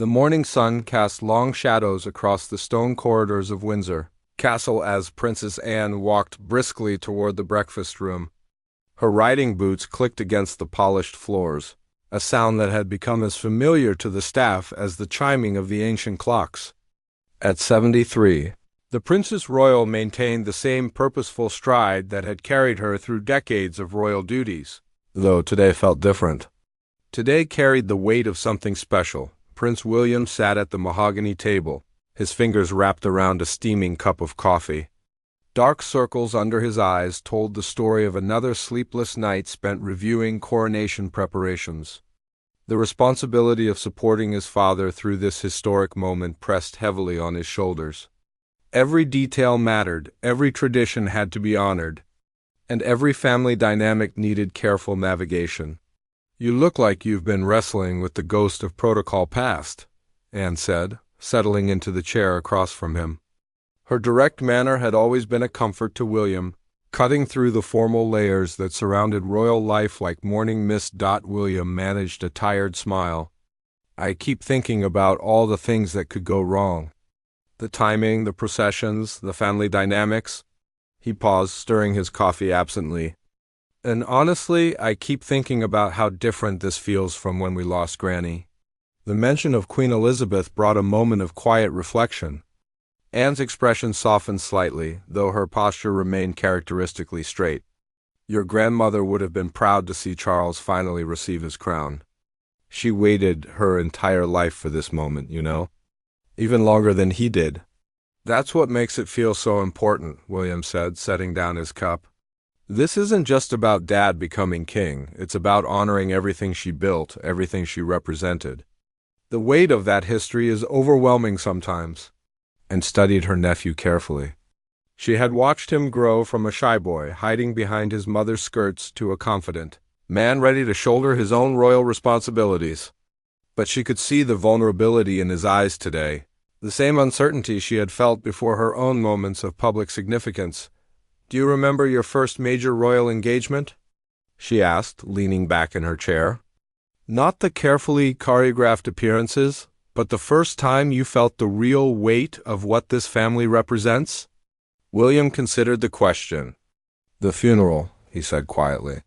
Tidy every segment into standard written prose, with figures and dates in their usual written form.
The morning sun cast long shadows across the stone corridors of Windsor Castle as Princess Anne walked briskly toward the breakfast room. Her riding boots clicked against the polished floors, a sound that had become as familiar to the staff as the chiming of the ancient clocks. At 73, the Princess Royal maintained the same purposeful stride that had carried her through decades of royal duties, though today felt different. Today carried the weight of something special. Prince William sat at the mahogany table, his fingers wrapped around a steaming cup of coffee. Dark circles under his eyes told the story of another sleepless night spent reviewing coronation preparations. The responsibility of supporting his father through this historic moment pressed heavily on his shoulders. Every detail mattered, every tradition had to be honored, and every family dynamic needed careful navigation. "You look like you've been wrestling with the ghost of protocol past," Anne said, settling into the chair across from him. Her direct manner had always been a comfort to William, cutting through the formal layers that surrounded royal life like morning mist. William managed a tired smile. "I keep thinking about all the things that could go wrong. The timing, the processions, the family dynamics." He paused, stirring his coffee absently. "And honestly, I keep thinking about how different this feels from when we lost Granny." The mention of Queen Elizabeth brought a moment of quiet reflection. Anne's expression softened slightly, though her posture remained characteristically straight. "Your grandmother would have been proud to see Charles finally receive his crown. She waited her entire life for this moment, you know? Even longer than he did." "That's what makes it feel so important," William said, setting down his cup. "This isn't just about Dad becoming king. It's about honoring everything she built, everything she represented. The weight of that history is overwhelming sometimes." And studied her nephew carefully. She had watched him grow from a shy boy, hiding behind his mother's skirts, to a confident man ready to shoulder his own royal responsibilities. But she could see the vulnerability in his eyes today, the same uncertainty she had felt before her own moments of public significance. "Do you remember your first major royal engagement?" she asked, leaning back in her chair. "Not the carefully choreographed appearances, but the first time you felt the real weight of what this family represents?" William considered the question. "The funeral," he said quietly,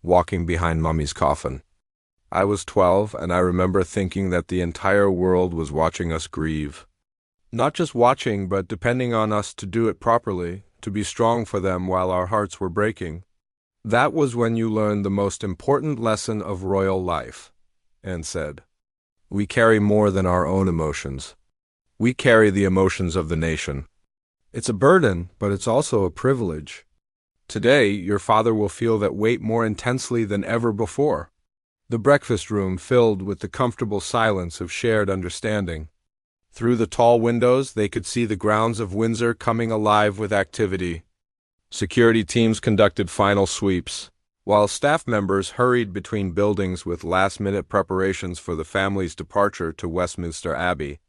walking behind Mummy's coffin. "I was 12, and I remember thinking that the entire world was watching us grieve. Not just watching, but depending on us to do it properly, to be strong for them while our hearts were breaking. That was when you learned the most important lesson of royal life," Anne said. "We carry more than our own emotions. We carry the emotions of the nation. It's a burden, but it's also a privilege. Today, your father will feel that weight more intensely than ever before." The breakfast room filled with the comfortable silence of shared understanding. Through the tall windows, they could see the grounds of Windsor coming alive with activity. Security teams conducted final sweeps, while staff members hurried between buildings with last-minute preparations for the family's departure to Westminster Abbey.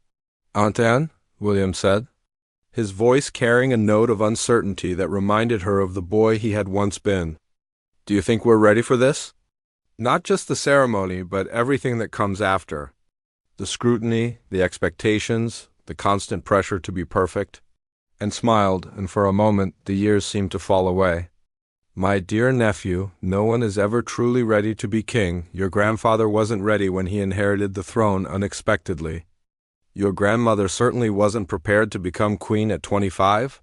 "Aunt Anne," William said, his voice carrying a note of uncertainty that reminded her of the boy he had once been. "Do you think we're ready for this? Not just the ceremony, but everything that comes after. The scrutiny, the expectations, the constant pressure to be perfect." And smiled, and for a moment the years seemed to fall away. "My dear nephew, no one is ever truly ready to be king. Your grandfather wasn't ready when he inherited the throne unexpectedly. Your grandmother certainly wasn't prepared to become queen at 25.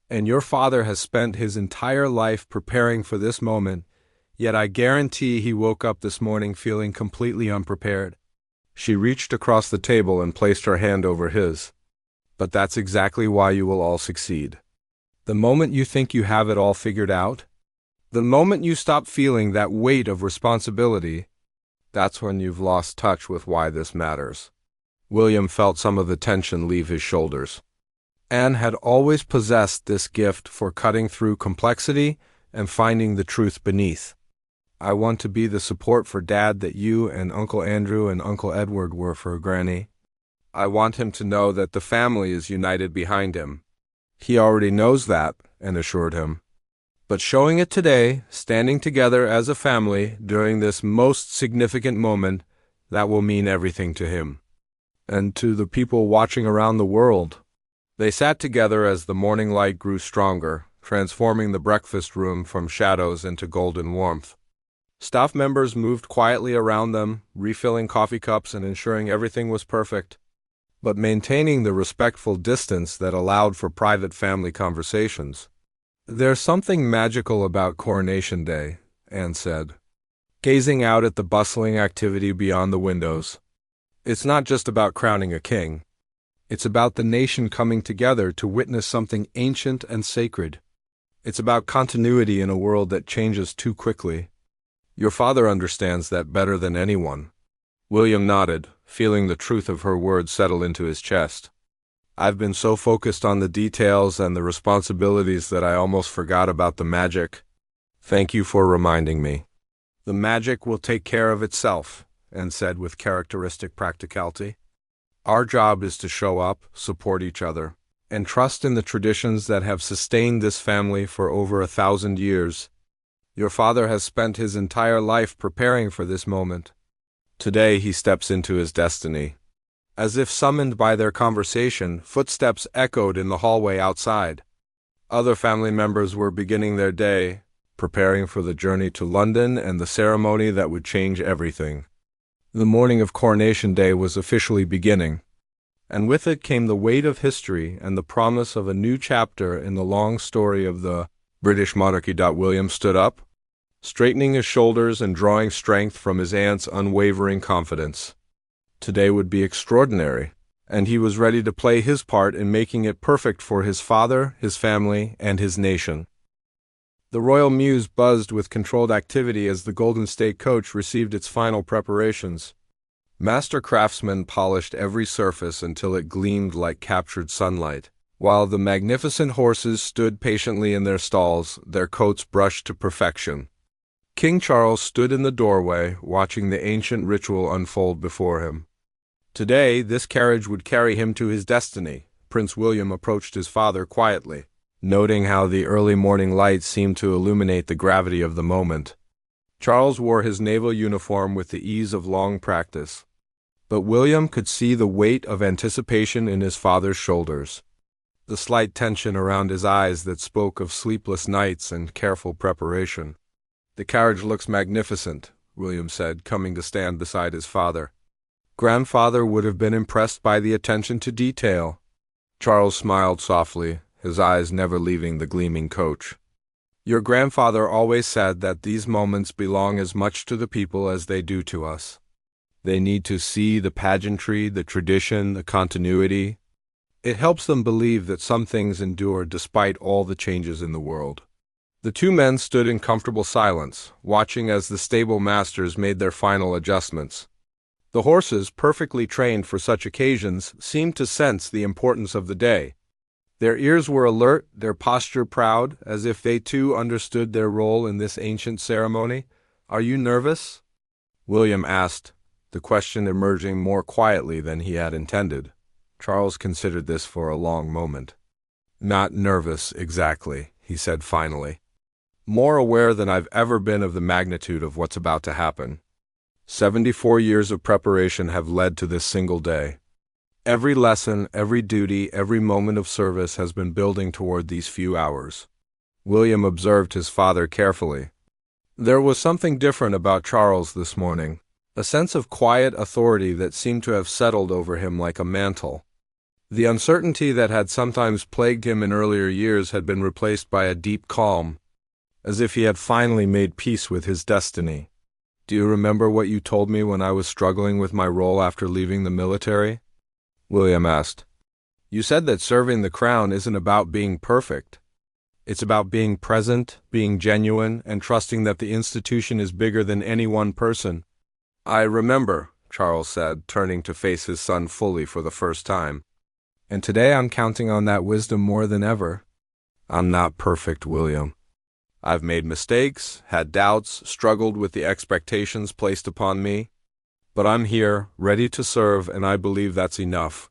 And your father has spent his entire life preparing for this moment, yet I guarantee he woke up this morning feeling completely unprepared." She reached across the table and placed her hand over his. "But that's exactly why you will all succeed. The moment you think you have it all figured out, the moment you stop feeling that weight of responsibility, that's when you've lost touch with why this matters." William felt some of the tension leave his shoulders. Anne had always possessed this gift for cutting through complexity and finding the truth beneath. "I want to be the support for Dad that you and Uncle Andrew and Uncle Edward were for Granny. I want him to know that the family is united behind him." He already knows that, Anne assured him. "But showing it today, standing together as a family during this most significant moment, that will mean everything to him." and to the people watching around the world. They sat together as the morning light grew stronger, transforming the breakfast room from shadows into golden warmth. Staff members moved quietly around them, refilling coffee cups and ensuring everything was perfect, but maintaining the respectful distance that allowed for private family conversations. "There's something magical about Coronation Day," Anne said, gazing out at the bustling activity beyond the windows. "It's not just about crowning a king. It's about the nation coming together to witness something ancient and sacred. It's about continuity in a world that changes too quickly. Your father understands that better than anyone." William nodded, feeling the truth of her words settle into his chest. "I've been so focused on the details and the responsibilities that I almost forgot about the magic. Thank you for reminding me." "The magic will take care of itself," Anne said with characteristic practicality. "Our job is to show up, support each other, and trust in the traditions that have sustained this family for over 1,000 years. Your father has spent his entire life preparing for this moment. Today he steps into his destiny." As if summoned by their conversation, footsteps echoed in the hallway outside. Other family members were beginning their day, preparing for the journey to London and the ceremony that would change everything. The morning of Coronation Day was officially beginning, and with it came the weight of history and the promise of a new chapter in the long story of the British monarchy. William stood up, straightening his shoulders and drawing strength from his aunt's unwavering confidence. Today would be extraordinary, and he was ready to play his part in making it perfect for his father, his family, and his nation. The Royal Mews buzzed with controlled activity as the Golden State coach received its final preparations. Master craftsmen polished every surface until it gleamed like captured sunlight, while the magnificent horses stood patiently in their stalls, their coats brushed to perfection. King Charles stood in the doorway, watching the ancient ritual unfold before him. Today, this carriage would carry him to his destiny. Prince William approached his father quietly, noting how the early morning light seemed to illuminate the gravity of the moment. Charles wore his naval uniform with the ease of long practice, but William could see the weight of anticipation in his father's shoulders, the slight tension around his eyes that spoke of sleepless nights and careful preparation. "The carriage looks magnificent," William said, coming to stand beside his father. "Grandfather would have been impressed by the attention to detail." Charles smiled softly, his eyes never leaving the gleaming coach. "Your grandfather always said that these moments belong as much to the people as they do to us. They need to see the pageantry, the tradition, the continuity. It helps them believe that some things endure despite all the changes in the world." The two men stood in comfortable silence, watching as the stable masters made their final adjustments. The horses, perfectly trained for such occasions, seemed to sense the importance of the day. Their ears were alert, their posture proud, as if they too understood their role in this ancient ceremony. "Are you nervous?" William asked, the question emerging more quietly than he had intended. Charles considered this for a long moment. "Not nervous, exactly," he said finally. "More aware than I've ever been of the magnitude of what's about to happen. 74 years of preparation have led to this single day. Every lesson, every duty, every moment of service has been building toward these few hours." William observed his father carefully. There was something different about Charles this morning, a sense of quiet authority that seemed to have settled over him like a mantle. The uncertainty that had sometimes plagued him in earlier years had been replaced by a deep calm, as if he had finally made peace with his destiny. "Do you remember what you told me when I was struggling with my role after leaving the military?" William asked. "You said that serving the crown isn't about being perfect. It's about being present, being genuine, and trusting that the institution is bigger than any one person." "I remember," Charles said, turning to face his son fully for the first time. "And today I'm counting on that wisdom more than ever." "I'm not perfect, William. I've made mistakes, had doubts, struggled with the expectations placed upon me. But I'm here, ready to serve, and I believe that's enough."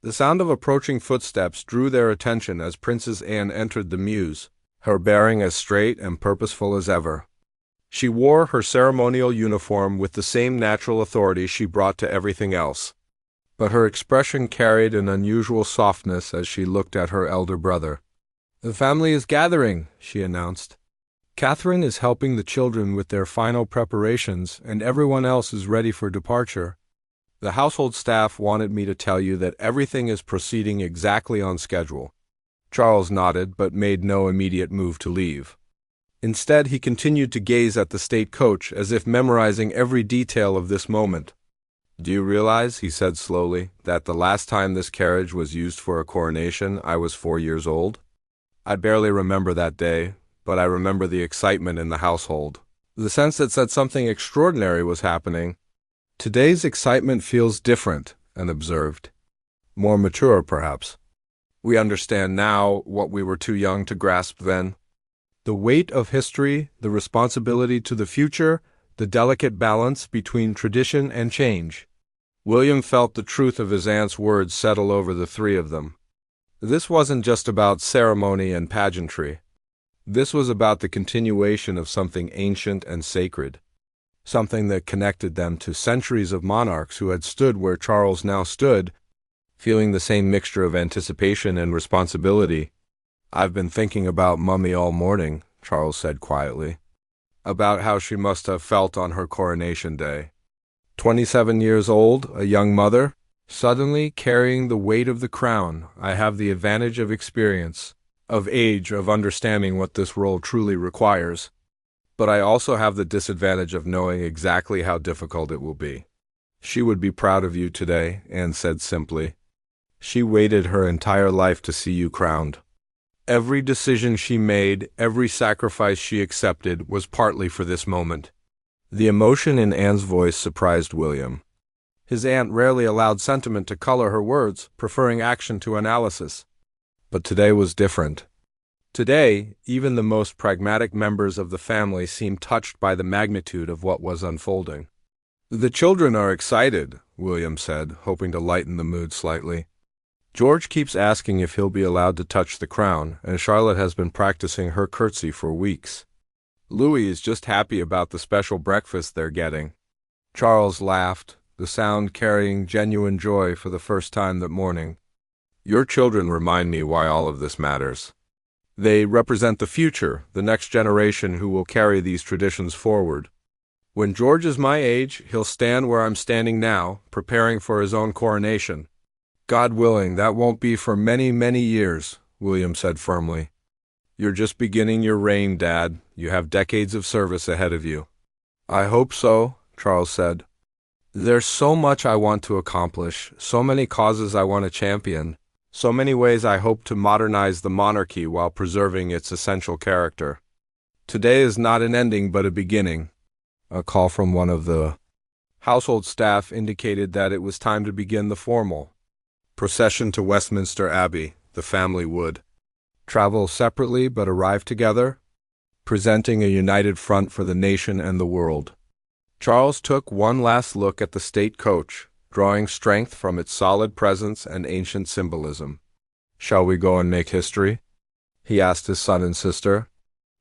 The sound of approaching footsteps drew their attention as Princess Anne entered the mews, her bearing as straight and purposeful as ever. She wore her ceremonial uniform with the same natural authority she brought to everything else. but her expression carried an unusual softness as she looked at her elder brother. "The family is gathering," she announced. "Catherine is helping the children with their final preparations, and everyone else is ready for departure. The household staff wanted me to tell you that everything is proceeding exactly on schedule." Charles nodded, but made no immediate move to leave. Instead, he continued to gaze at the state coach as if memorizing every detail of this moment. "Do you realize," he said slowly, "that the last time this carriage was used for a coronation, I was 4 years old? I barely remember that day, but I remember the excitement in the household, the sense that something extraordinary was happening. Today's excitement feels different," Anne observed. "More mature, perhaps. We understand now what we were too young to grasp then. The weight of history, the responsibility to the future, the delicate balance between tradition and change." William felt the truth of his aunt's words settle over the three of them. This wasn't just about ceremony and pageantry. This was about the continuation of something ancient and sacred, something that connected them to centuries of monarchs who had stood where Charles now stood, feeling the same mixture of anticipation and responsibility. "I've been thinking about Mummy all morning," Charles said quietly, "about how she must have felt on her coronation day. 27 years old, a young mother, suddenly carrying the weight of the crown. I have the advantage of experience, of age, of understanding what this role truly requires. But I also have the disadvantage of knowing exactly how difficult it will be." "She would be proud of you today," Anne said simply. "She waited her entire life to see you crowned. Every decision she made, every sacrifice she accepted, was partly for this moment." The emotion in Anne's voice surprised William. His aunt rarely allowed sentiment to color her words, preferring action to analysis. But today was different. Today, even the most pragmatic members of the family seemed touched by the magnitude of what was unfolding. "The children are excited," William said, hoping to lighten the mood slightly. "George keeps asking if he'll be allowed to touch the crown, and Charlotte has been practicing her curtsy for weeks. Louis is just happy about the special breakfast they're getting." Charles laughed, the sound carrying genuine joy for the first time that morning. "Your children remind me why all of this matters. They represent the future, the next generation who will carry these traditions forward. When George is my age, he'll stand where I'm standing now, preparing for his own coronation. God willing, that won't be for many, many years," William said firmly. "You're just beginning your reign, Dad. You have decades of service ahead of you." "I hope so," Charles said. "There's so much I want to accomplish, so many causes I want to champion, so many ways I hope to modernize the monarchy while preserving its essential character. Today is not an ending but a beginning." A call from one of the household staff indicated that it was time to begin the formal procession to Westminster Abbey. The family would travel separately but arrive together, presenting a united front for the nation and the world. Charles took one last look at the state coach, drawing strength from its solid presence and ancient symbolism. "Shall we go and make history?" he asked his son and sister.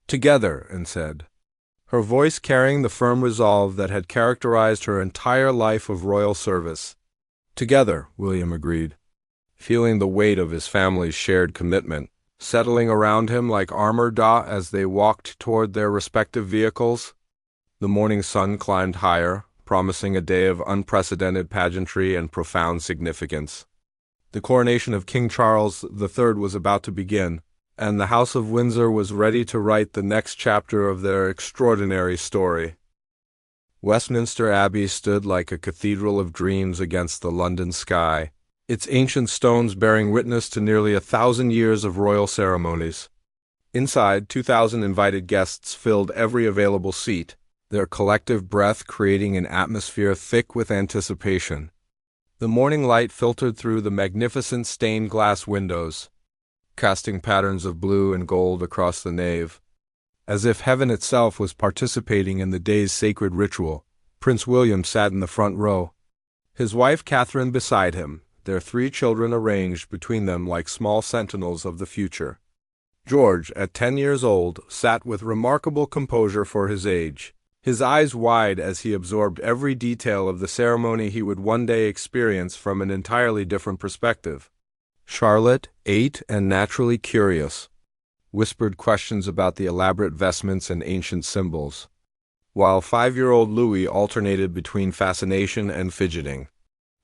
"Together," Anne said, her voice carrying the firm resolve that had characterized her entire life of royal service. "Together," William agreed, feeling the weight of his family's shared commitment settling around him like armor as they walked toward their respective vehicles. The morning sun climbed higher, promising a day of unprecedented pageantry and profound significance. The coronation of King Charles III was about to begin, and the House of Windsor was ready to write the next chapter of their extraordinary story. Westminster Abbey stood like a cathedral of dreams against the London sky, its ancient stones bearing witness to nearly 1,000 years of royal ceremonies. Inside, 2,000 invited guests filled every available seat, their collective breath creating an atmosphere thick with anticipation. The morning light filtered through the magnificent stained glass windows, casting patterns of blue and gold across the nave. As if heaven itself was participating in the day's sacred ritual, Prince William sat in the front row, his wife Catherine beside him, their 3 children arranged between them like small sentinels of the future. George, at 10 years old, sat with remarkable composure for his age, his eyes wide as he absorbed every detail of the ceremony he would one day experience from an entirely different perspective. Charlotte, 8 and naturally curious, whispered questions about the elaborate vestments and ancient symbols, while 5-year-old Louis alternated between fascination and fidgeting.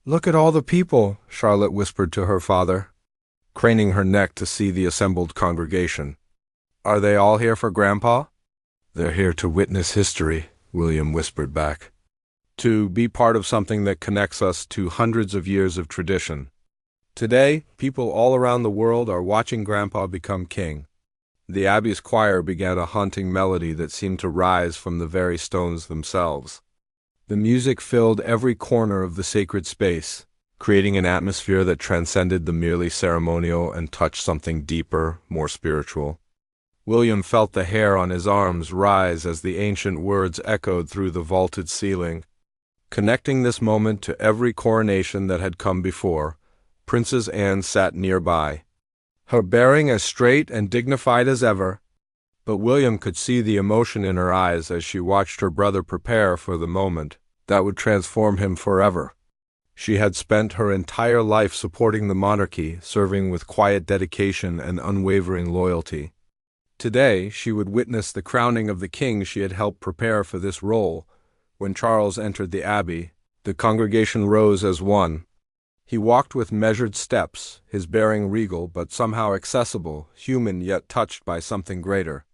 "Look at all the people," Charlotte whispered to her father, craning her neck to see the assembled congregation. "Are they all here for Grandpa?" "They're here to witness history," William whispered back. "To be part of something that connects us to hundreds of years of tradition. Today, people all around the world are watching Grandpa become king." The Abbey's choir began a haunting melody that seemed to rise from the very stones themselves. The music filled every corner of the sacred space, creating an atmosphere that transcended the merely ceremonial and touched something deeper, more spiritual. William felt the hair on his arms rise as the ancient words echoed through the vaulted ceiling. Connecting this moment to every coronation that had come before, Princess Anne sat nearby, her bearing as straight and dignified as ever, but William could see the emotion in her eyes as she watched her brother prepare for the moment that would transform him forever. She had spent her entire life supporting the monarchy, serving with quiet dedication and unwavering loyalty. Today, she would witness the crowning of the king she had helped prepare for this role. When Charles entered the abbey, the congregation rose as one. He walked with measured steps, his bearing regal but somehow accessible, human yet touched by something greater.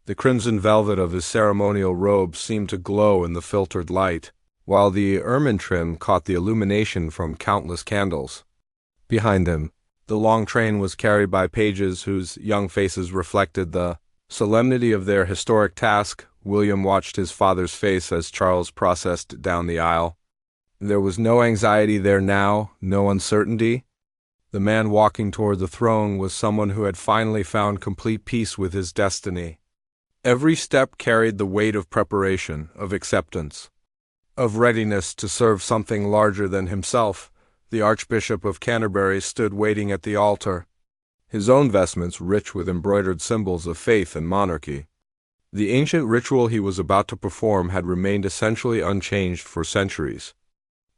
The crimson velvet of his ceremonial robe seemed to glow in the filtered light, while the ermine trim caught the illumination from countless candles. Behind him, the long train was carried by pages whose young faces reflected the solemnity of their historic task. William watched his father's face as Charles processed down the aisle. There was no anxiety there now, no uncertainty. The man walking toward the throne was someone who had finally found complete peace with his destiny. Every step carried the weight of preparation, of acceptance, of readiness to serve something larger than himself. The Archbishop of Canterbury stood waiting at the altar, his own vestments rich with embroidered symbols of faith and monarchy. The ancient ritual he was about to perform had remained essentially unchanged for centuries,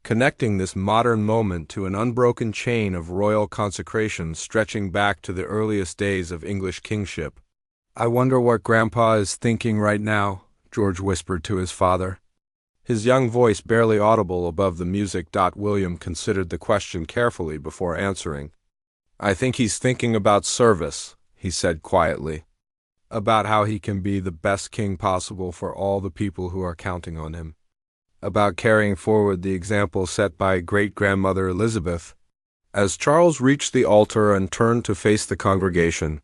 connecting this modern moment to an unbroken chain of royal consecration stretching back to the earliest days of English kingship. "I wonder what Grandpa is thinking right now," George whispered to his father, his young voice barely audible above the music. William considered the question carefully before answering. "I think he's thinking about service," he said quietly, "about how he can be the best king possible for all the people who are counting on him, about carrying forward the example set by great-grandmother Elizabeth." As Charles reached the altar and turned to face the congregation,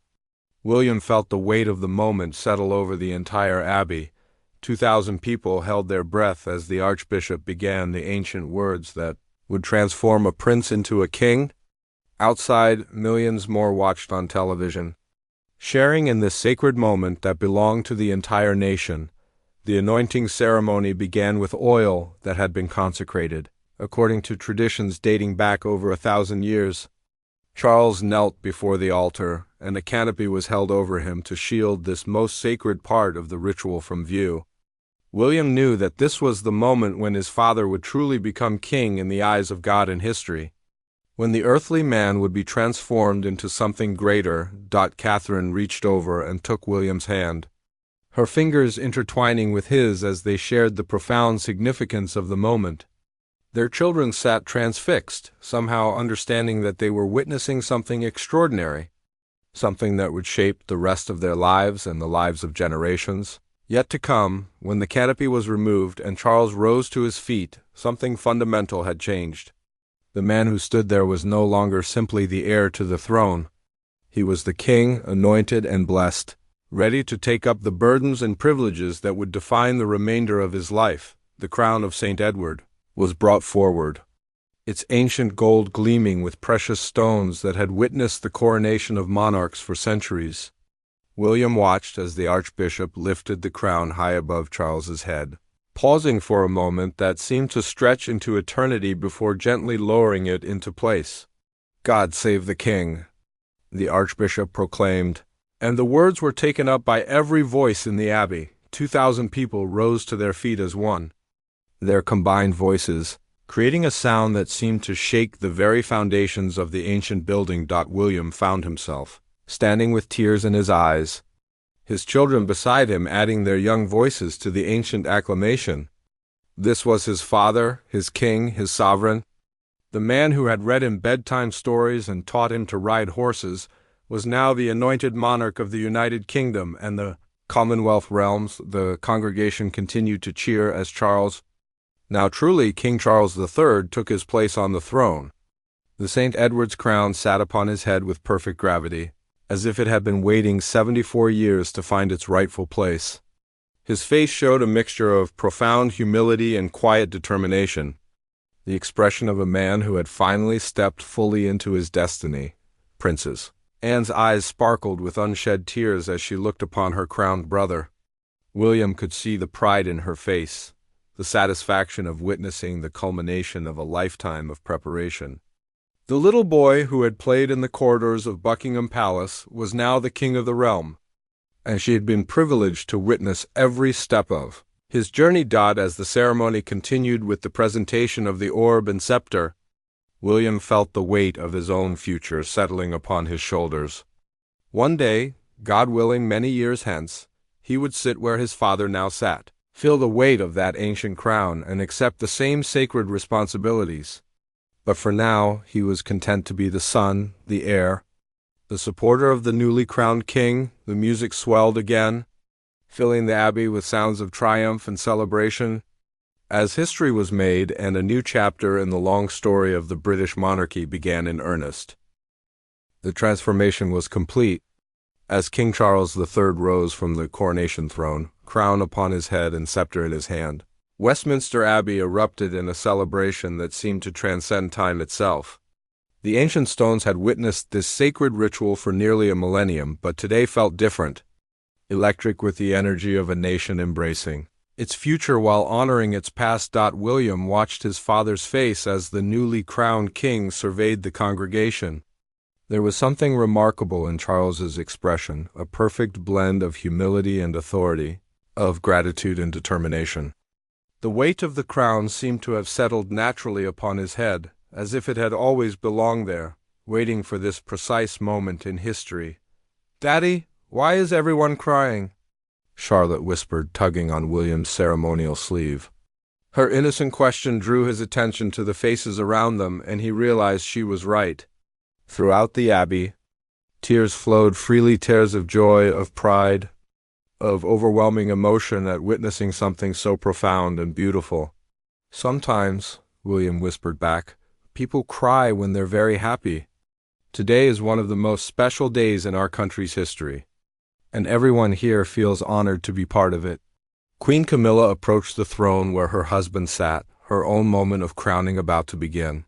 William felt the weight of the moment settle over the entire abbey. 2,000 people held their breath as the Archbishop began the ancient words that would transform a prince into a king. Outside, millions more watched on television. Sharing in this sacred moment that belonged to the entire nation, the anointing ceremony began with oil that had been consecrated, according to traditions dating back over 1,000 years. Charles knelt before the altar, and a canopy was held over him to shield this most sacred part of the ritual from view. William knew that this was the moment when his father would truly become king in the eyes of God and history, when the earthly man would be transformed into something greater. Catherine reached over and took William's hand, her fingers intertwining with his as they shared the profound significance of the moment. Their children sat transfixed, somehow understanding that they were witnessing something extraordinary, something that would shape the rest of their lives and the lives of generations yet to come. When the canopy was removed and Charles rose to his feet, something fundamental had changed. The man who stood there was no longer simply the heir to the throne. He was the king, anointed and blessed, ready to take up the burdens and privileges that would define the remainder of his life. The crown of St. Edward was brought forward, its ancient gold gleaming with precious stones that had witnessed the coronation of monarchs for centuries. William watched as the Archbishop lifted the crown high above Charles's head, pausing for a moment that seemed to stretch into eternity before gently lowering it into place. "God save the King," the Archbishop proclaimed, and the words were taken up by every voice in the abbey, 2,000 people rose to their feet as one, their combined voices creating a sound that seemed to shake the very foundations of the ancient building. William found himself standing with tears in his eyes, his children beside him adding their young voices to the ancient acclamation. This was his father, his king, his sovereign. The man who had read him bedtime stories and taught him to ride horses was now the anointed monarch of the United Kingdom and the Commonwealth realms. The congregation continued to cheer as now truly King Charles III took his place on the throne. The St. Edward's crown sat upon his head with perfect gravity, as if it had been waiting 74 years to find its rightful place. His face showed a mixture of profound humility and quiet determination, the expression of a man who had finally stepped fully into his destiny. Princess Anne's eyes sparkled with unshed tears as she looked upon her crowned brother. William could see the pride in her face, the satisfaction of witnessing the culmination of a lifetime of preparation. The little boy who had played in the corridors of Buckingham Palace was now the king of the realm, and she had been privileged to witness every step of his journey. As the ceremony continued with the presentation of the orb and scepter, William felt the weight of his own future settling upon his shoulders. One day, God willing, many years hence, he would sit where his father now sat, feel the weight of that ancient crown, and accept the same sacred responsibilities. But for now, he was content to be the son, the heir, the supporter of the newly crowned king. The music swelled again, filling the abbey with sounds of triumph and celebration, as history was made and a new chapter in the long story of the British monarchy began in earnest. The transformation was complete, as King Charles III rose from the coronation throne, crown upon his head and scepter in his hand. Westminster Abbey erupted in a celebration that seemed to transcend time itself. The ancient stones had witnessed this sacred ritual for nearly a millennium, but today felt different, electric with the energy of a nation embracing its future while honoring its past. William watched his father's face as the newly crowned king surveyed the congregation. There was something remarkable in Charles's expression, a perfect blend of humility and authority, of gratitude and determination. The weight of the crown seemed to have settled naturally upon his head, as if it had always belonged there, waiting for this precise moment in history. "Daddy, why is everyone crying?" Charlotte whispered, tugging on William's ceremonial sleeve. Her innocent question drew his attention to the faces around them, and he realized she was right. Throughout the abbey, tears flowed freely, tears of joy, of pride, of overwhelming emotion at witnessing something so profound and beautiful. "Sometimes," William whispered back, "people cry when they're very happy. Today is one of the most special days in our country's history, and everyone here feels honored to be part of it." Queen Camilla approached the throne where her husband sat, her own moment of crowning about to begin.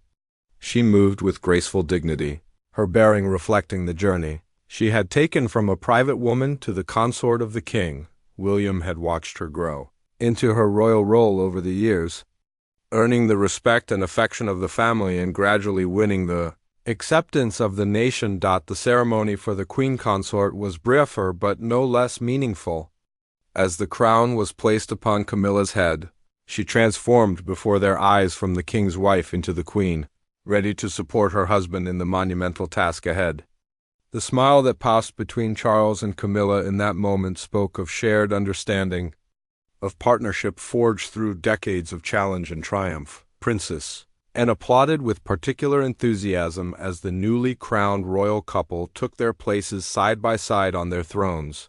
She moved with graceful dignity, her bearing reflecting the journey she had taken from a private woman to the consort of the king. William had watched her grow into her royal role over the years, earning the respect and affection of the family and gradually winning the acceptance of the nation. The ceremony for the queen consort was briefer but no less meaningful. As the crown was placed upon Camilla's head, she transformed before their eyes from the king's wife into the queen, ready to support her husband in the monumental task ahead. The smile that passed between Charles and Camilla in that moment spoke of shared understanding, of partnership forged through decades of challenge and triumph. Princess Anne applauded with particular enthusiasm as the newly crowned royal couple took their places side by side on their thrones.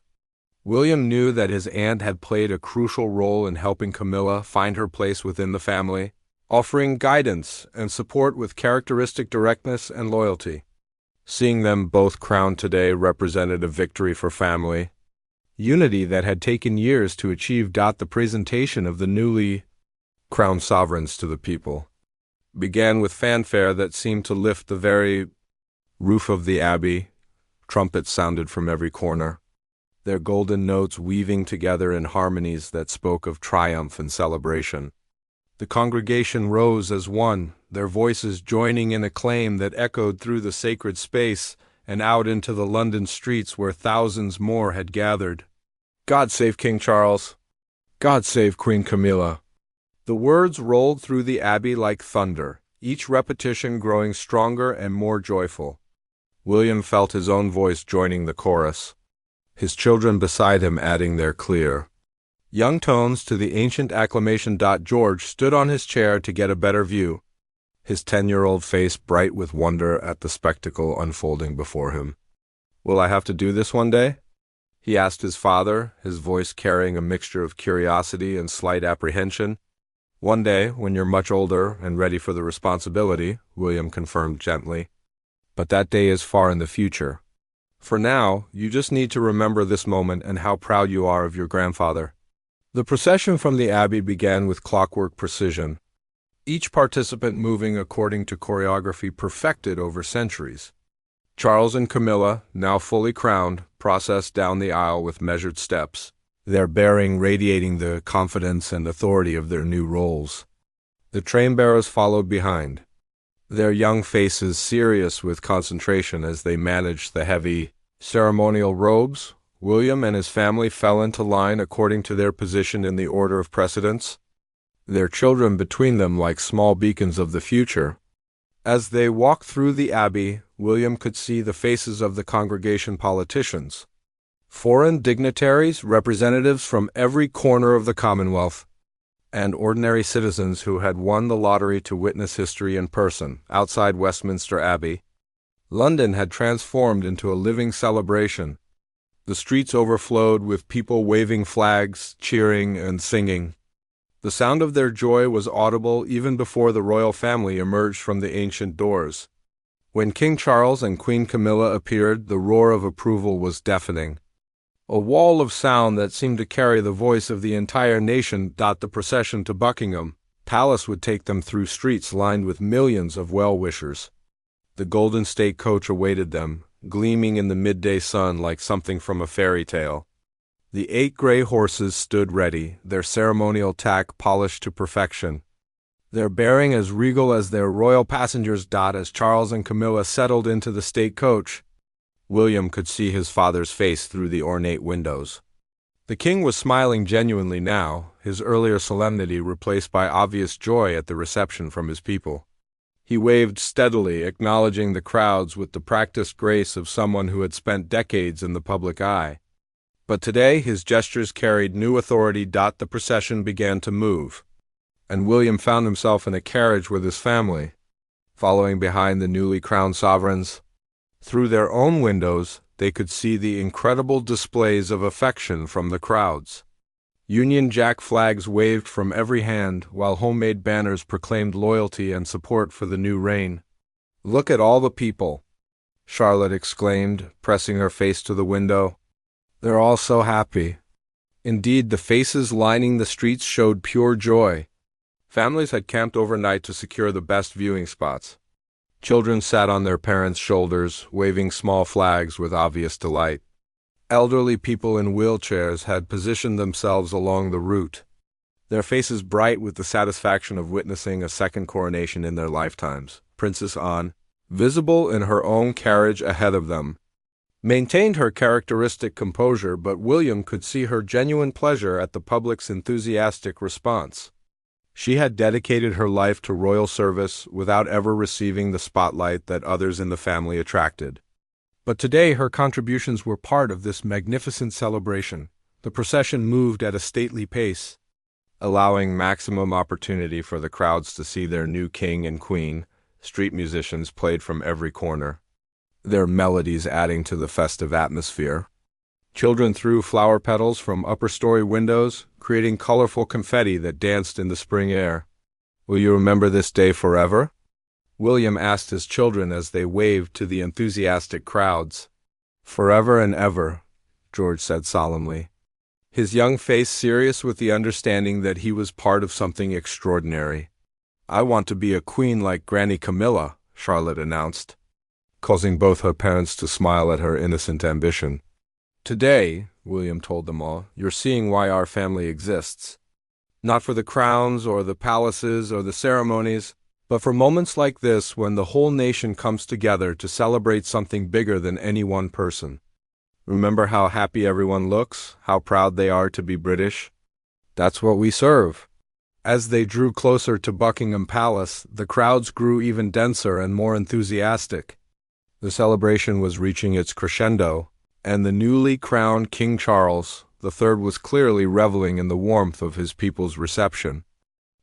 William knew that his aunt had played a crucial role in helping Camilla find her place within the family, offering guidance and support with characteristic directness and loyalty. Seeing them both crowned today represented a victory for family unity that had taken years to achieve. The presentation of the newly crowned sovereigns to the people began with fanfare that seemed to lift the very roof of the abbey. Trumpets sounded from every corner, their golden notes weaving together in harmonies that spoke of triumph and celebration. The congregation rose as one, their voices joining in acclaim that echoed through the sacred space and out into the London streets where thousands more had gathered. "God save King Charles!" God save Queen Camilla. The words rolled through the abbey like thunder, each repetition growing stronger and more joyful. William felt his own voice joining the chorus, his children beside him adding their clear, young tones to the ancient acclamation. George stood on his chair to get a better view, his 10-year-old face bright with wonder at the spectacle unfolding before him. Will I have to do this one day? He asked his father, his voice carrying a mixture of curiosity and slight apprehension. One day, when you're much older and ready for the responsibility, William confirmed gently. But that day is far in the future. For now, you just need to remember this moment and how proud you are of your grandfather. The procession from the abbey began with clockwork precision, each participant moving according to choreography perfected over centuries. Charles and Camilla, now fully crowned, processed down the aisle with measured steps, their bearing radiating the confidence and authority of their new roles. The train-bearers followed behind, their young faces serious with concentration as they managed the heavy, ceremonial robes. William and his family fell into line according to their position in the order of precedence, their children between them like small beacons of the future. As they walked through the abbey, William could see the faces of the congregation politicians, foreign dignitaries, representatives from every corner of the Commonwealth, and ordinary citizens who had won the lottery to witness history in person. Outside Westminster Abbey, London had transformed into a living celebration. The streets overflowed with people waving flags, cheering, and singing. The sound of their joy was audible even before the royal family emerged from the ancient doors. When King Charles and Queen Camilla appeared, the roar of approval was deafening, a wall of sound that seemed to carry the voice of the entire nation. The procession to Buckingham Palace would take them through streets lined with millions of well-wishers. The golden state coach awaited them, gleaming in the midday sun like something from a fairy tale. The 8 gray horses stood ready, their ceremonial tack polished to perfection, their bearing as regal as their royal passengers. As Charles and Camilla settled into the state coach, William could see his father's face through the ornate windows. The king was smiling genuinely now, his earlier solemnity replaced by obvious joy at the reception from his people. He waved steadily, acknowledging the crowds with the practiced grace of someone who had spent decades in the public eye. But today his gestures carried new authority. The procession began to move, and William found himself in a carriage with his family, following behind the newly crowned sovereigns. Through their own windows, they could see the incredible displays of affection from the crowds. Union Jack flags waved from every hand, while homemade banners proclaimed loyalty and support for the new reign. "Look at all the people," Charlotte exclaimed, pressing her face to the window. "They're all so happy." Indeed, the faces lining the streets showed pure joy. Families had camped overnight to secure the best viewing spots. Children sat on their parents' shoulders, waving small flags with obvious delight. Elderly people in wheelchairs had positioned themselves along the route, their faces bright with the satisfaction of witnessing a second coronation in their lifetimes. Princess Anne, visible in her own carriage ahead of them, maintained her characteristic composure, but William could see her genuine pleasure at the public's enthusiastic response. She had dedicated her life to royal service without ever receiving the spotlight that others in the family attracted. But today her contributions were part of this magnificent celebration. The procession moved at a stately pace, allowing maximum opportunity for the crowds to see their new king and queen. Street musicians played from every corner, their melodies adding to the festive atmosphere. Children threw flower petals from upper-story windows, creating colorful confetti that danced in the spring air. "Will you remember this day forever?" William asked his children as they waved to the enthusiastic crowds. "Forever and ever," George said solemnly, his young face serious with the understanding that he was part of something extraordinary. "I want to be a queen like Granny Camilla," Charlotte announced, causing both her parents to smile at her innocent ambition. "Today," William told them all, "you're seeing why our family exists. Not for the crowns or the palaces or the ceremonies, but for moments like this when the whole nation comes together to celebrate something bigger than any one person. Remember how happy everyone looks, how proud they are to be British? That's what we serve. As they drew closer to Buckingham Palace, the crowds grew even denser and more enthusiastic. The celebration was reaching its crescendo, and the newly crowned King Charles III was clearly reveling in the warmth of his people's reception.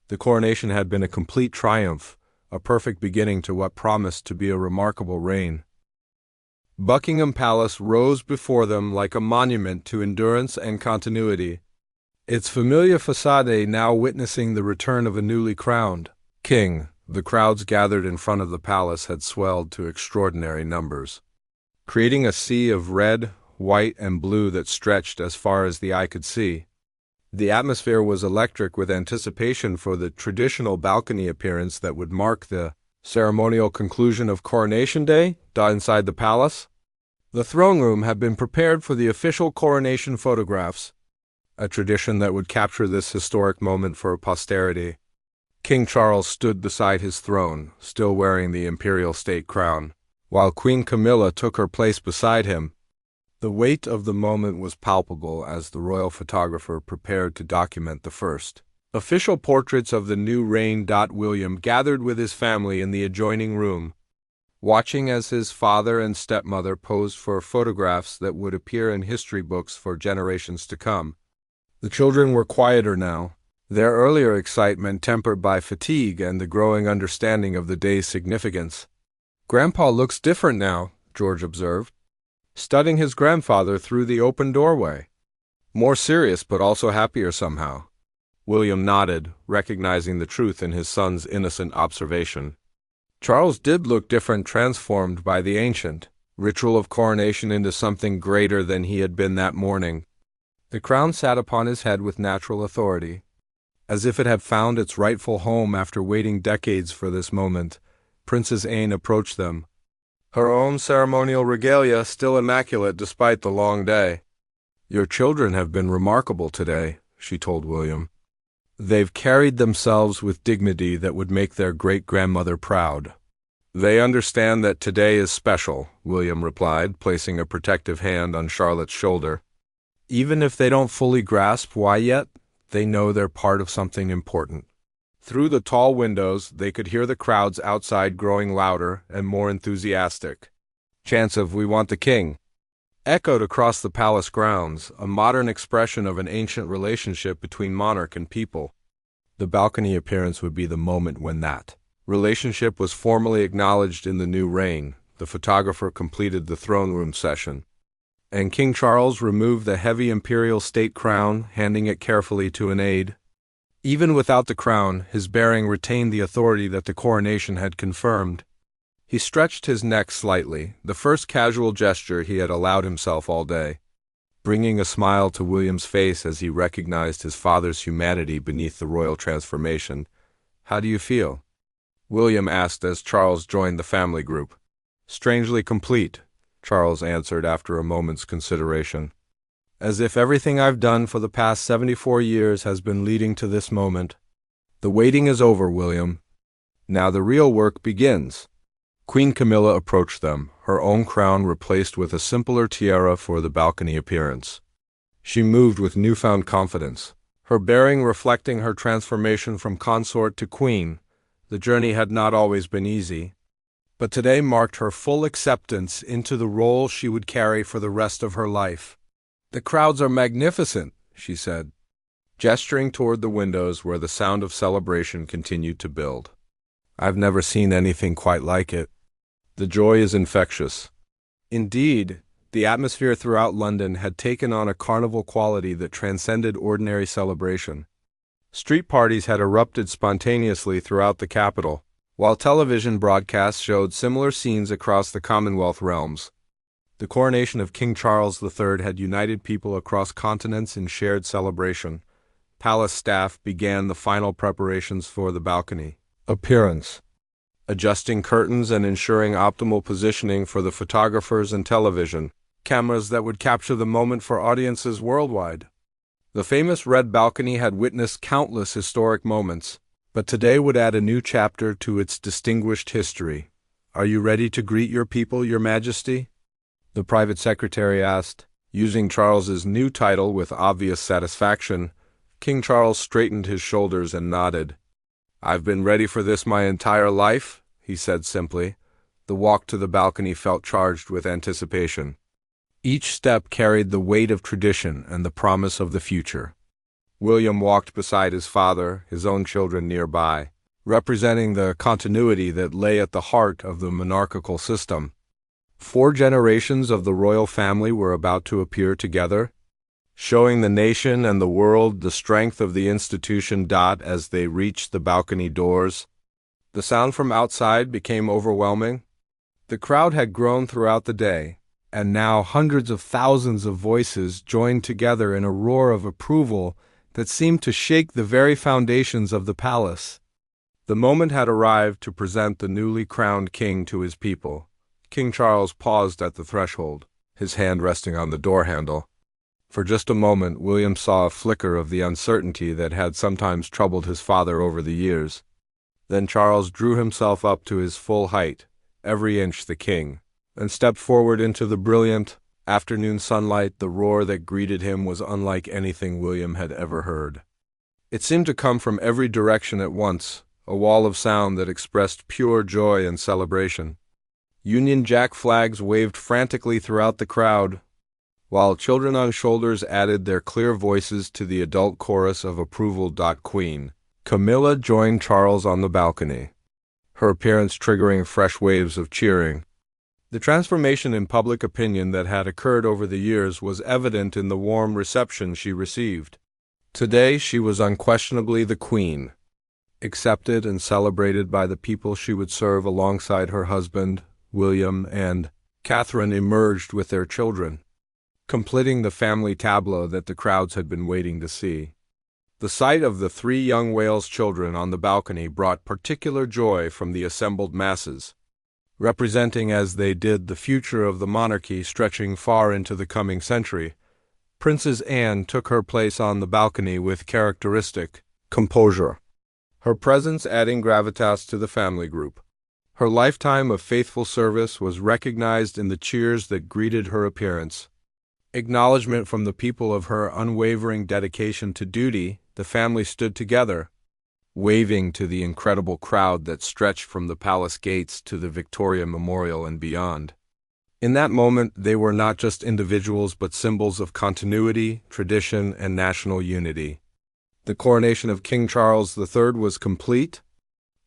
The coronation had been a complete triumph, a perfect beginning to what promised to be a remarkable reign. Buckingham Palace rose before them like a monument to endurance and continuity, its familiar facade now witnessing the return of a newly crowned king. The crowds gathered in front of the palace had swelled to extraordinary numbers, creating a sea of red, white, and blue that stretched as far as the eye could see. The atmosphere was electric with anticipation for the traditional balcony appearance that would mark the ceremonial conclusion of Coronation Day inside the palace. The throne room had been prepared for the official coronation photographs, a tradition that would capture this historic moment for posterity. King Charles stood beside his throne, still wearing the imperial state crown, while Queen Camilla took her place beside him. The weight of the moment was palpable as the royal photographer prepared to document the first official portraits of the new reign. William gathered with his family in the adjoining room, watching as his father and stepmother posed for photographs that would appear in history books for generations to come. The children were quieter now, their earlier excitement tempered by fatigue and the growing understanding of the day's significance. "Grandpa looks different now," George observed, studying his grandfather through the open doorway. "More serious, but also happier somehow." William nodded, recognizing the truth in his son's innocent observation. Charles did look different, transformed by the ancient ritual of coronation into something greater than he had been that morning. The crown sat upon his head with natural authority, as if it had found its rightful home after waiting decades for this moment. Princess Anne approached them, her own ceremonial regalia still immaculate despite the long day. "Your children have been remarkable today," she told William. "They've carried themselves with dignity that would make their great-grandmother proud." "They understand that today is special," William replied, placing a protective hand on Charlotte's shoulder. "Even if they don't fully grasp why yet, they know they're part of something important." Through the tall windows, they could hear the crowds outside growing louder and more enthusiastic. Chants of "We want the king" echoed across the palace grounds, a modern expression of an ancient relationship between monarch and people. The balcony appearance would be the moment when that relationship was formally acknowledged in the new reign. The photographer completed the throne room session, and King Charles removed the heavy imperial state crown, handing it carefully to an aide. Even without the crown, his bearing retained the authority that the coronation had confirmed. He stretched his neck slightly, the first casual gesture he had allowed himself all day, bringing a smile to William's face as he recognized his father's humanity beneath the royal transformation. "How do you feel?" William asked as Charles joined the family group. "Strangely complete," Charles answered after a moment's consideration. "As if everything I've done for the past 74 years has been leading to this moment. The waiting is over, William. Now the real work begins." Queen Camilla approached them, her own crown replaced with a simpler tiara for the balcony appearance. She moved with newfound confidence, her bearing reflecting her transformation from consort to queen. The journey had not always been easy, but today marked her full acceptance into the role she would carry for the rest of her life. "The crowds are magnificent," she said, gesturing toward the windows where the sound of celebration continued to build. "I've never seen anything quite like it. The joy is infectious." Indeed, the atmosphere throughout London had taken on a carnival quality that transcended ordinary celebration. Street parties had erupted spontaneously throughout the capital, while television broadcasts showed similar scenes across the Commonwealth realms. The coronation of King Charles III had united people across continents in shared celebration. Palace staff began the final preparations for the balcony appearance, adjusting curtains and ensuring optimal positioning for the photographers and television cameras that would capture the moment for audiences worldwide. The famous red balcony had witnessed countless historic moments, but today would add a new chapter to its distinguished history. "Are you ready to greet your people, Your Majesty?" the private secretary asked, using Charles's new title with obvious satisfaction. King Charles straightened his shoulders and nodded. "I've been ready for this my entire life," he said simply. The walk to the balcony felt charged with anticipation. Each step carried the weight of tradition and the promise of the future. William walked beside his father, his own children nearby, representing the continuity that lay at the heart of the monarchical system. 4 generations of the royal family were about to appear together, showing the nation and the world the strength of the institution. As they reached the balcony doors, the sound from outside became overwhelming. The crowd had grown throughout the day, and now hundreds of thousands of voices joined together in a roar of approval that seemed to shake the very foundations of the palace. The moment had arrived to present the newly crowned king to his people. King Charles paused at the threshold, his hand resting on the door handle. For just a moment, William saw a flicker of the uncertainty that had sometimes troubled his father over the years. Then Charles drew himself up to his full height, every inch the king, and stepped forward into the brilliant afternoon sunlight. The roar that greeted him was unlike anything William had ever heard. It seemed to come from every direction at once, a wall of sound that expressed pure joy and celebration. Union Jack flags waved frantically throughout the crowd, while children on shoulders added their clear voices to the adult chorus of approval. Queen Camilla joined Charles on the balcony, her appearance triggering fresh waves of cheering. The transformation in public opinion that had occurred over the years was evident in the warm reception she received. Today she was unquestionably the queen, accepted and celebrated by the people she would serve alongside her husband, William, and Catherine emerged with their children, completing the family tableau that the crowds had been waiting to see. The sight of the 3 young Wales children on the balcony brought particular joy from the assembled masses, representing as they did the future of the monarchy stretching far into the coming century. Princess Anne took her place on the balcony with characteristic composure, her presence adding gravitas to the family group. Her lifetime of faithful service was recognized in the cheers that greeted her appearance. Acknowledgement from the people of her unwavering dedication to duty. The family stood together, waving to the incredible crowd that stretched from the palace gates to the Victoria Memorial and beyond. In that moment, they were not just individuals but symbols of continuity, tradition, and national unity. The coronation of King Charles III was complete,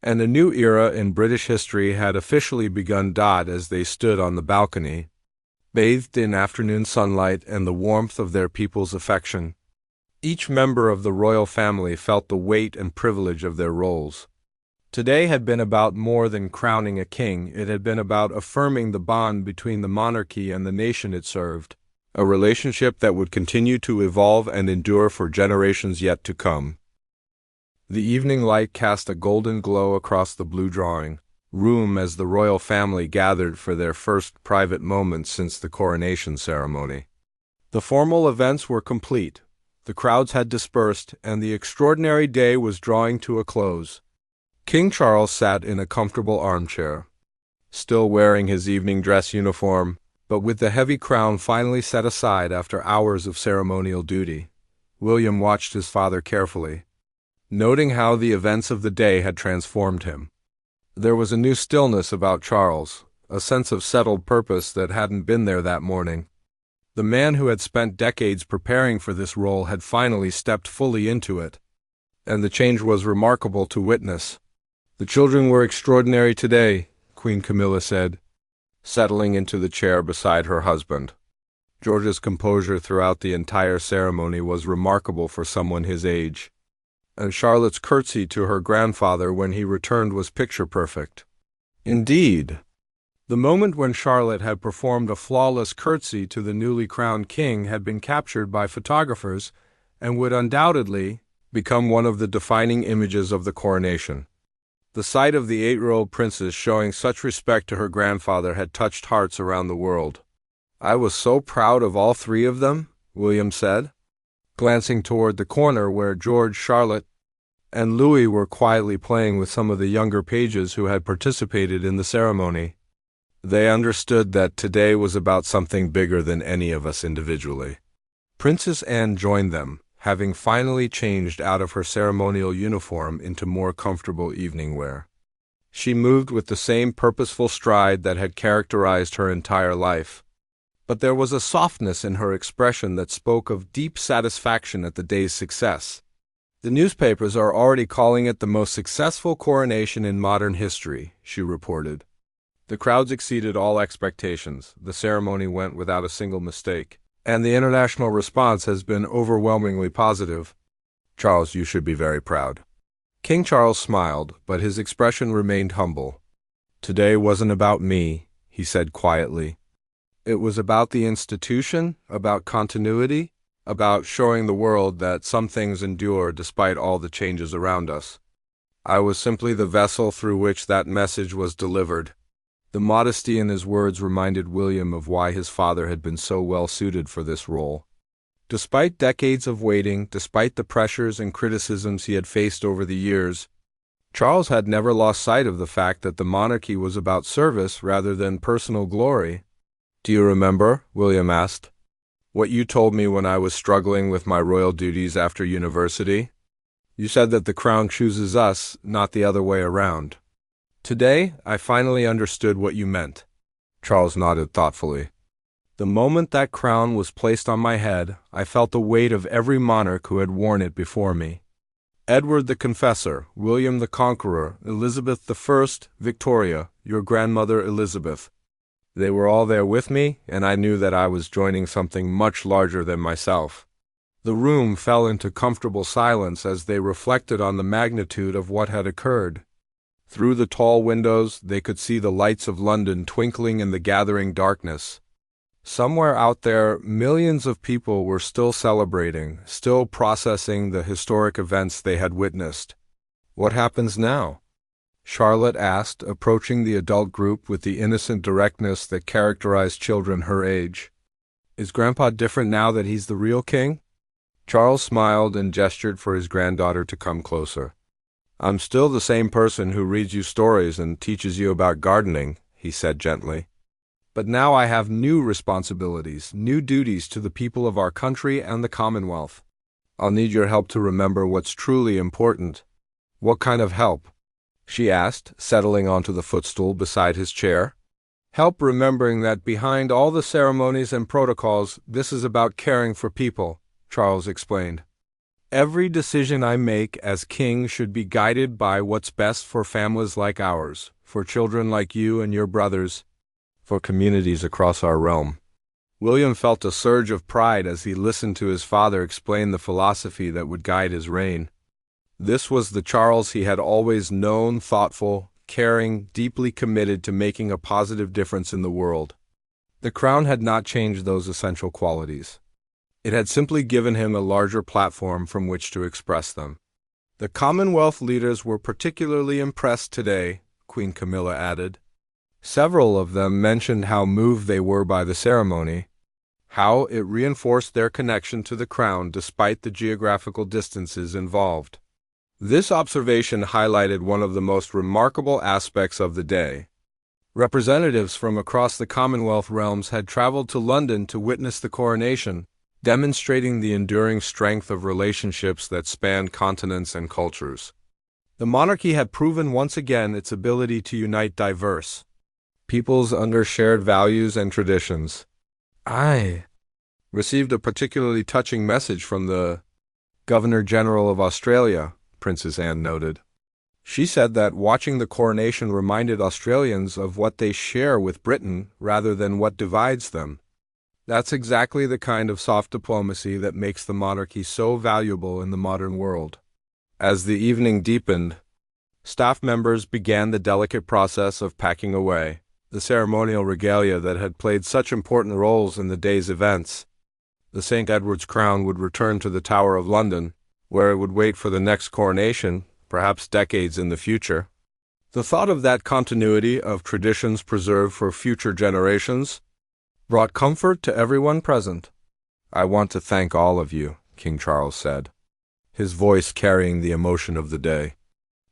and a new era in British history had officially begun. As they stood on the balcony, bathed in afternoon sunlight and the warmth of their people's affection, each member of the royal family felt the weight and privilege of their roles. Today had been about more than crowning a king. It had been about affirming the bond between the monarchy and the nation it served, a relationship that would continue to evolve and endure for generations yet to come. The evening light cast a golden glow across the blue drawing room as the royal family gathered for their first private moments since the coronation ceremony. The formal events were complete. The crowds had dispersed, and the extraordinary day was drawing to a close. King Charles sat in a comfortable armchair, still wearing his evening dress uniform, but with the heavy crown finally set aside after hours of ceremonial duty. William watched his father carefully, noting how the events of the day had transformed him. There was a new stillness about Charles, a sense of settled purpose that hadn't been there that morning. The man who had spent decades preparing for this role had finally stepped fully into it, and the change was remarkable to witness. "The children were extraordinary today," Queen Camilla said, settling into the chair beside her husband. George's composure throughout the entire ceremony was remarkable for someone his age, and Charlotte's curtsy to her grandfather when he returned was picture-perfect. Indeed, the moment when Charlotte had performed a flawless curtsy to the newly crowned king had been captured by photographers and would undoubtedly become one of the defining images of the coronation. The sight of the 8-year-old princess showing such respect to her grandfather had touched hearts around the world. "I was so proud of all 3 of them," William said, glancing toward the corner where George, Charlotte, and Louis were quietly playing with some of the younger pages who had participated in the ceremony. They understood that today was about something bigger than any of us individually. Princess Anne joined them, having finally changed out of her ceremonial uniform into more comfortable evening wear. She moved with the same purposeful stride that had characterized her entire life. But there was a softness in her expression that spoke of deep satisfaction at the day's success. "The newspapers are already calling it the most successful coronation in modern history," she reported. "The crowds exceeded all expectations, the ceremony went without a single mistake, and the international response has been overwhelmingly positive. Charles, you should be very proud." King Charles smiled, but his expression remained humble. "Today wasn't about me," he said quietly. "It was about the institution, about continuity, about showing the world that some things endure despite all the changes around us. I was simply the vessel through which that message was delivered." The modesty in his words reminded William of why his father had been so well suited for this role. Despite decades of waiting, despite the pressures and criticisms he had faced over the years, Charles had never lost sight of the fact that the monarchy was about service rather than personal glory. "Do you remember," William asked, "what you told me when I was struggling with my royal duties after university? You said that the crown chooses us, not the other way around." "Today, I finally understood what you meant." Charles nodded thoughtfully. "The moment that crown was placed on my head, I felt the weight of every monarch who had worn it before me. Edward the Confessor, William the Conqueror, Elizabeth I, Victoria, your grandmother Elizabeth. They were all there with me, and I knew that I was joining something much larger than myself." The room fell into comfortable silence as they reflected on the magnitude of what had occurred. Through the tall windows, they could see the lights of London twinkling in the gathering darkness. Somewhere out there, millions of people were still celebrating, still processing the historic events they had witnessed. "What happens now?" Charlotte asked, approaching the adult group with the innocent directness that characterized children her age. "Is Grandpa different now that he's the real king?" Charles smiled and gestured for his granddaughter to come closer. "I'm still the same person who reads you stories and teaches you about gardening," he said gently. "But now I have new responsibilities, new duties to the people of our country and the Commonwealth. I'll need your help to remember what's truly important." "What kind of help?" she asked, settling onto the footstool beside his chair. "Help remembering that behind all the ceremonies and protocols, this is about caring for people," Charles explained. "Every decision I make as king should be guided by what's best for families like ours, for children like you and your brothers, for communities across our realm." William felt a surge of pride as he listened to his father explain the philosophy that would guide his reign. This was the Charles he had always known, thoughtful, caring, deeply committed to making a positive difference in the world. The crown had not changed those essential qualities. It had simply given him a larger platform from which to express them. "The Commonwealth leaders were particularly impressed today," Queen Camilla added. Several of them mentioned how moved they were by the ceremony, how it reinforced their connection to the crown despite the geographical distances involved. This observation highlighted one of the most remarkable aspects of the day. Representatives from across the Commonwealth realms had traveled to London to witness the coronation, demonstrating the enduring strength of relationships that spanned continents and cultures. The monarchy had proven once again its ability to unite diverse peoples under shared values and traditions. "I received a particularly touching message from the Governor-General of Australia," Princess Anne noted. "She said that watching the coronation reminded Australians of what they share with Britain rather than what divides them. That's exactly the kind of soft diplomacy that makes the monarchy so valuable in the modern world." As the evening deepened, staff members began the delicate process of packing away the ceremonial regalia that had played such important roles in the day's events. The St. Edward's crown would return to the Tower of London, where it would wait for the next coronation, perhaps decades in the future. The thought of that continuity of traditions preserved for future generations brought comfort to everyone present. "I want to thank all of you," King Charles said, his voice carrying the emotion of the day.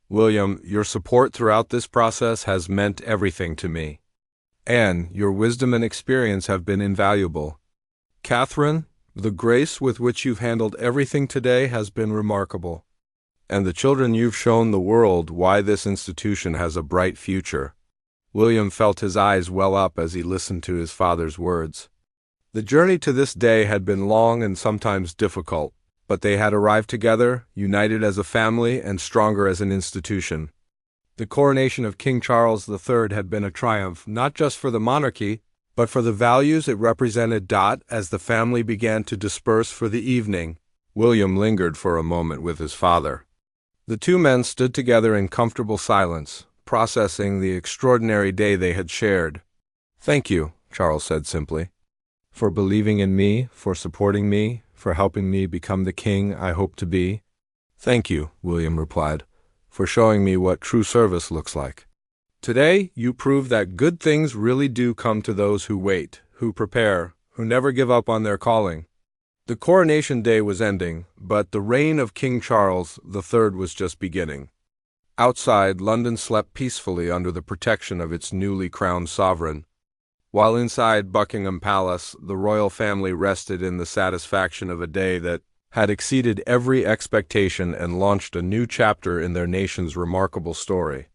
"William, your support throughout this process has meant everything to me. Anne, your wisdom and experience have been invaluable. Catherine, The grace with which you've handled everything today has been remarkable. And the children you've shown the world why this institution has a bright future." William felt his eyes well up as he listened to his father's words. The journey to this day had been long and sometimes difficult, but they had arrived together, united as a family and stronger as an institution. The coronation of King Charles III had been a triumph not just for the monarchy, but for the values it represented. As the family began to disperse for the evening, William lingered for a moment with his father. The two men stood together in comfortable silence, processing the extraordinary day they had shared. "Thank you," Charles said simply, "for believing in me, for supporting me, for helping me become the king I hope to be." "Thank you," William replied, "for showing me what true service looks like. Today, you prove that good things really do come to those who wait, who prepare, who never give up on their calling." The coronation day was ending, but the reign of King Charles III was just beginning. Outside, London slept peacefully under the protection of its newly crowned sovereign, while inside Buckingham Palace, the royal family rested in the satisfaction of a day that had exceeded every expectation and launched a new chapter in their nation's remarkable story.